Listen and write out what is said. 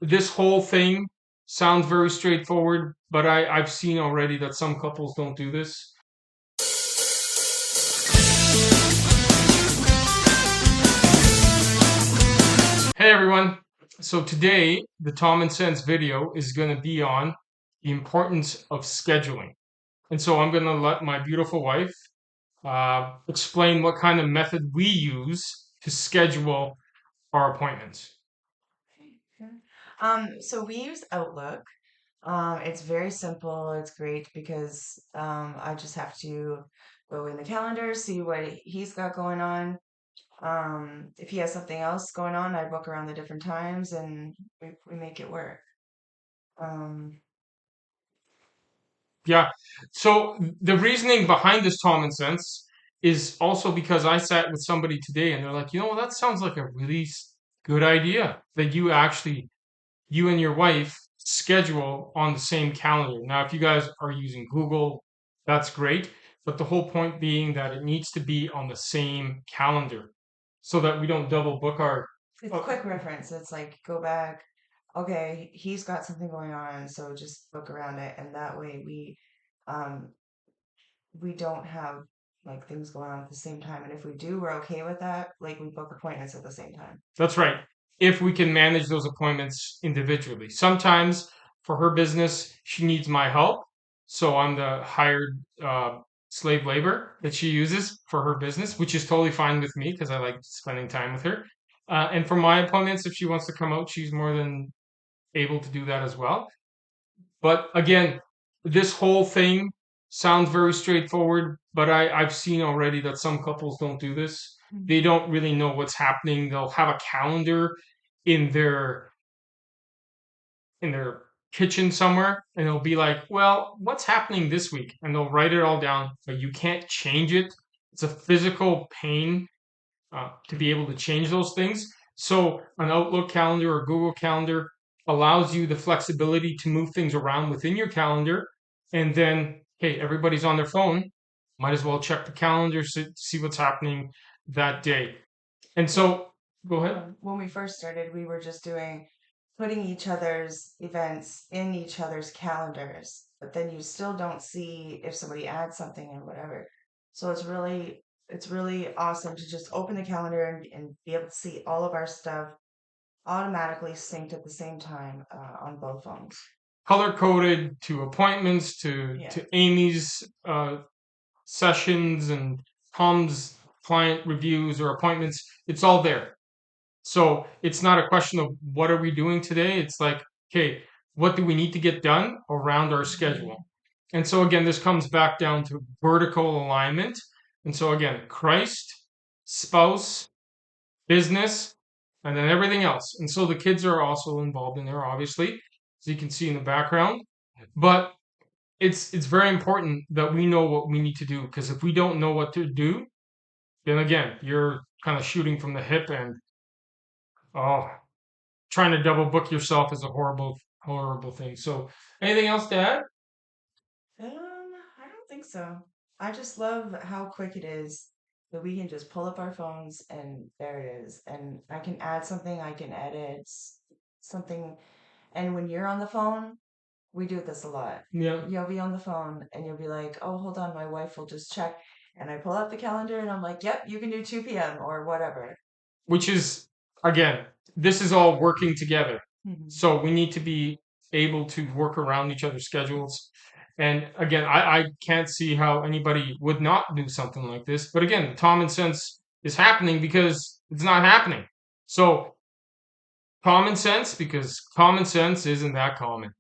this whole thing sounds very straightforward, but I've seen already that some couples don't do this. Hey everyone. So today, the Tommensense video is going to be on the importance of scheduling. And so I'm going to let my beautiful wife explain what kind of method we use to schedule our appointments. Okay. So we use Outlook. It's very simple. It's great because I just have to go in the calendar, see what he's got going on. If he has something else going on, I book around the different times and we make it work. Um, Yeah. So the reasoning behind this Tommensense is also because I sat with somebody today and they're like, that sounds like a really good idea that you and your wife schedule on the same calendar. Now, if you guys are using Google, that's great. But the whole point being that it needs to be on the same calendar so that we don't double book our. it's Uh, quick reference. It's like go back. Okay, he's got something going on, so just book around it, and that way um, we don't have like things going on at the same time. And if we do, we're okay with that. Like we book appointments at the same time. that's right. If we can manage those appointments individually. Sometimes for her business, she needs my help. So I'm the hired slave labor that she uses for her business, which is totally fine with me because I like spending time with her. And for my appointments, if she wants to come out, she's more than able to do that as well. But again, this whole thing sounds very straightforward, but I've seen already that some couples don't do this. They Mhm. don't really know what's happening. They'll have a calendar in their kitchen somewhere and they'll be like, well, what's happening this week? And they'll write it all down, but you can't change it. It's a physical pain to be able to change those things. So an Outlook calendar or Google Calendar allows you the flexibility to move things around within your calendar. And then, hey, everybody's on their phone. Might as well check the calendar, see what's happening that day. And Yeah. so, go ahead. When we first started, we were just doing putting each other's events in each other's calendars, but then you still don't see if somebody adds something or whatever. So it's really awesome to just open the calendar and be able to see all of our stuff automatically synced at the same time on both phones. Color coded to appointments, Yeah. to Amy's sessions and Tom's client reviews or appointments. It's all there. So it's not a question of what are we doing today? It's like, okay, what do we need to get done around our schedule? And so again, this comes back down to vertical alignment. And so again, Christ, spouse, business, and then everything else. And so the kids are also involved in there, obviously, as you can see in the background. But it's very important that we know what we need to do because if we don't know what to do, then again, you're kind of shooting from the hip and oh, trying to double book yourself is a horrible thing. So, anything else to add? I don't think so. I just love how quick it is that we can just pull up our phones and there it is. And I can add something, I can edit something. And when you're on the phone, we do this a lot. Yeah, You'll be on the phone and you'll be like, oh, hold on, my wife will just check. And I pull out the calendar and I'm like, yep, you can do 2 p.m. or whatever. which is again, this is all working together. Mhm. So we need to be able to work around each other's schedules. And again, I can't see how anybody would not do something like this. But again, common sense is happening because it's not happening. So common sense because common sense isn't that common.